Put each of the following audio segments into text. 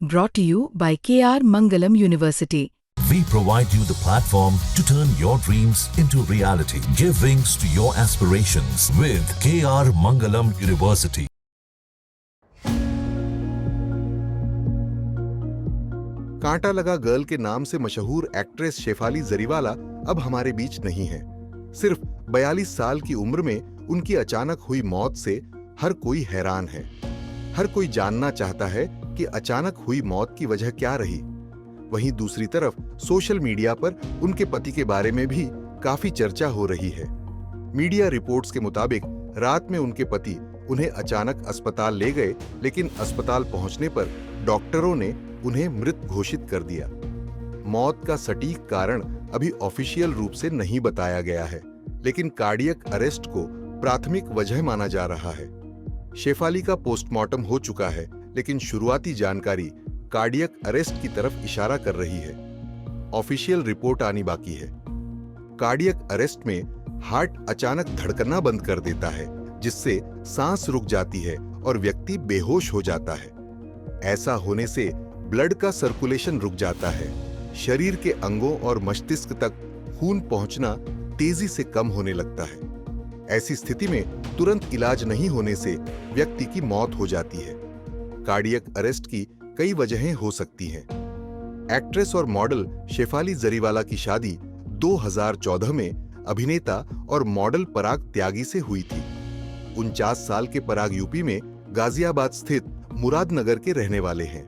Brought to you by KR Mangalam University. We provide you the platform to turn your dreams into reality. Give wings to your aspirations with KR Mangalam University. कांटा लगा girl के नाम से मशहूर actress Shefali Jariwala अब हमारे बीच नहीं है। सिर्फ 42 साल की उम्र में उनकी अचानक हुई मौत से हर कोई हैरान है। हर कोई जानना चाहता है कि अचानक हुई मौत की वजह क्या रही। वहीं दूसरी तरफ सोशल मीडिया पर उनके पति के बारे में भी काफी चर्चा हो रही है। मीडिया रिपोर्ट्स के मुताबिक रात में उनके पति उन्हें अचानक अस्पताल ले गए, लेकिन अस्पताल पहुंचने पर डॉक्टरों ने उन्हें मृत घोषित कर दिया। मौत का सटीक कारण अभी ऑफिशियल रूप से नहीं बताया गया है, लेकिन कार्डियक अरेस्ट को प्राथमिक वजह माना जा रहा है। शेफाली का पोस्टमार्टम हो चुका है, लेकिन शुरुआती जानकारी कार्डियक अरेस्ट की तरफ इशारा कर रही है। ऑफिशियल रिपोर्ट आनी बाकी है। कार्डियक अरेस्ट में हार्ट अचानक धड़कना बंद कर देता है, जिससे सांस रुक जाती है और व्यक्ति बेहोश हो जाता है। ऐसा होने से ब्लड का सर्कुलेशन रुक जाता है। शरीर के अंगों और मस्तिष्क तक खून पहुंचना तेजी से कम होने लगता है। ऐसी स्थिति में तुरंत इलाज नहीं होने से व्यक्ति की मौत हो जाती है। कार्डियक अरेस्ट की कई वजहें हो सकती हैं। एक्ट्रेस और मॉडल शेफाली जरीवाला की शादी 2014 में अभिनेता और मॉडल पराग त्यागी से हुई थी। 49 साल के पराग यूपी में गाजियाबाद स्थित मुरादनगर के रहने वाले हैं।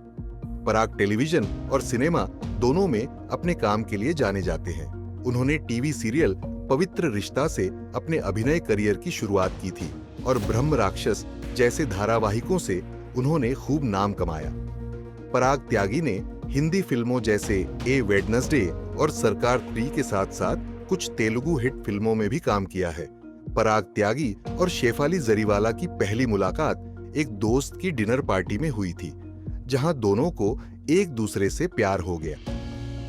पराग टेलीविजन और सिनेमा दोनों में अपने काम के लिए जाने जाते हैं। उन्होंने टीवी सीरियल पवित्र रिश्ता से अपने अभिनय करियर की शुरुआत की थी और ब्रह्म राक्षस जैसे धारावाहिकों से उन्होंने खूब नाम कमाया। पराग त्यागी ने हिंदी फिल्मों जैसे ए वेडनेसडे और सरकार 3 के साथ साथ कुछ तेलुगु हिट फिल्मों में भी काम किया है। पराग त्यागी और शेफाली जरीवाला की पहली मुलाकात एक दोस्त की डिनर पार्टी में हुई थी, जहां दोनों को एक दूसरे से प्यार हो गया,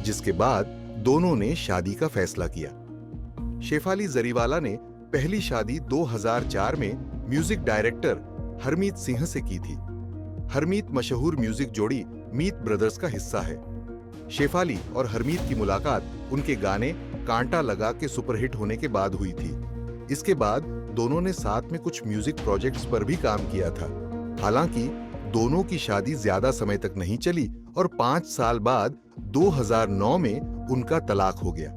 जिसके बाद दोनों ने शादी का फैसला किया। शेफाली जरीवाला ने पहली शादी 2004 में म्यूजिक डायरेक्टर हरमीत सिंह से की थी। हरमीत मशहूर म्यूजिक जोड़ी मीत ब्रदर्स का हिस्सा है। शेफाली और हरमीत की मुलाकात उनके गाने कांटा लगा के सुपरहिट होने के बाद हुई थी। इसके बाद दोनों ने साथ में कुछ म्यूजिक प्रोजेक्ट्स पर भी काम किया था। हालांकि दोनों की शादी ज्यादा समय तक नहीं चली और 5 साल बाद 2009 में उनका तलाक हो गया।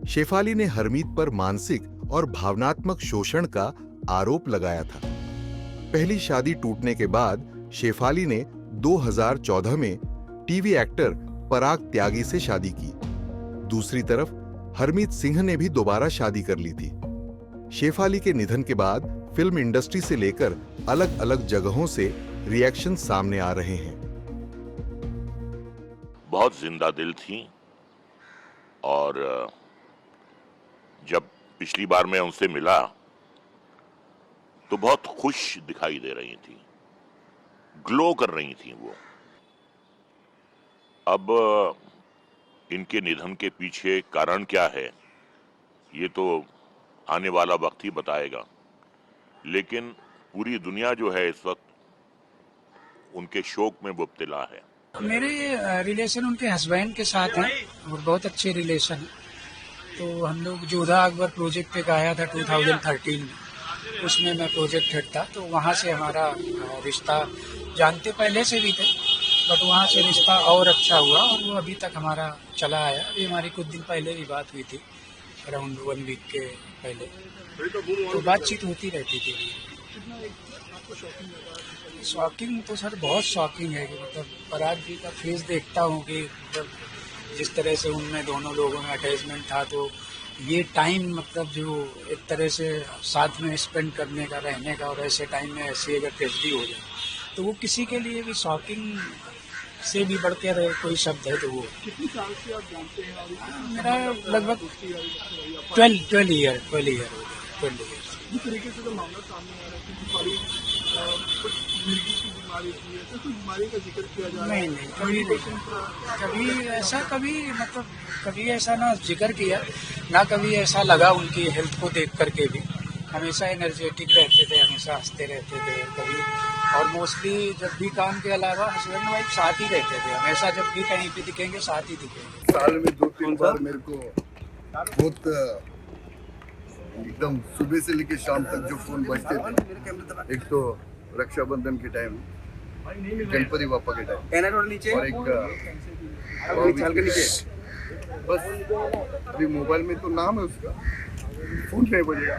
शेफाली ने हरमीत पर मानसिक और भावनात्मक शोषण का आरोप लगाया था। पहली शादी टूटने के बाद शेफाली ने 2014 में टीवी एक्टर पराग त्यागी से शादी की। दूसरी तरफ हरमीत सिंह ने भी दोबारा शादी कर ली थी। शेफाली के निधन के बाद फिल्म इंडस्ट्री से लेकर अलग अलग जगहों से रिएक्शन सामने आ रहे हैं। बहुत जिंदा दिल थी और जब पिछली बार मैं उनसे मिला तो बहुत खुश दिखाई दे रही थी, ग्लो कर रही थी वो। अब इनके निधन के पीछे कारण क्या है, ये तो आने वाला वक्त ही बताएगा। लेकिन पूरी दुनिया जो है इस वक्त उनके शोक में मुब्तला है। मेरे रिलेशन उनके हस्बैंड के साथ हैं और बहुत अच्छे रिलेशन हैं। तो हम लोग जोधा अकबर प्रोजेक्ट पे गाया था 2013 में, उसमें मैं प्रोजेक्ट हेड था। तो वहाँ से हमारा रिश्ता जानते पहले से भी थे, बट वहाँ से रिश्ता और अच्छा हुआ और वो अभी तक हमारा चला आया। अभी हमारी कुछ दिन पहले भी बात हुई थी, अराउंड 1 वीक के पहले, तो बातचीत होती रहती थी। शॉकिंग तो सर बहुत शॉकिंग है कि मतलब पराग जी का फेस देखता हूँ कि मतलब जिस तरह से उनमें दोनों लोगों में अटैचमेंट था, तो ये टाइम मतलब जो एक तरह से साथ में स्पेंड करने का, रहने का, और ऐसे टाइम में ऐसी अगर ट्रेजेडी हो जाए तो वो किसी के लिए भी शॉकिंग से भी बढ़ के कोई शब्द है। तो वो कितनी साल से आप जानते हैं? मेरा लगभग 12 ईयर जिस तरीके से तो मामला सामने आ रहा है कि बड़ी कुछ मिर्गी की बीमारी थी, ऐसा कोई बीमारी का जिक्र किया जा रहा है? नहीं, कभी ऐसा ना जिक्र किया, ना कभी ऐसा लगा उनकी हेल्थ को देख करके भी। हमेशा एनर्जेटिक रहते थे, हमेशा हंसते रहते थे, कभी और मोस्टली जब भी काम के अलावा हस्बैंड वाइफ साथ ही रहते थे, हमेशा जब भी कहीं पे दिखेंगे साथ ही दिखेंगे। साल में 2-3 बार मेरे को बहुत एकदम सुबह से लेके शाम तक जो फोन बजते थे, एक तो रक्षाबंधन के टाइम, गणपति बापा के टाइम, और एक बस अभी मोबाइल में तो नाम है उसका, फोन नहीं बजेगा।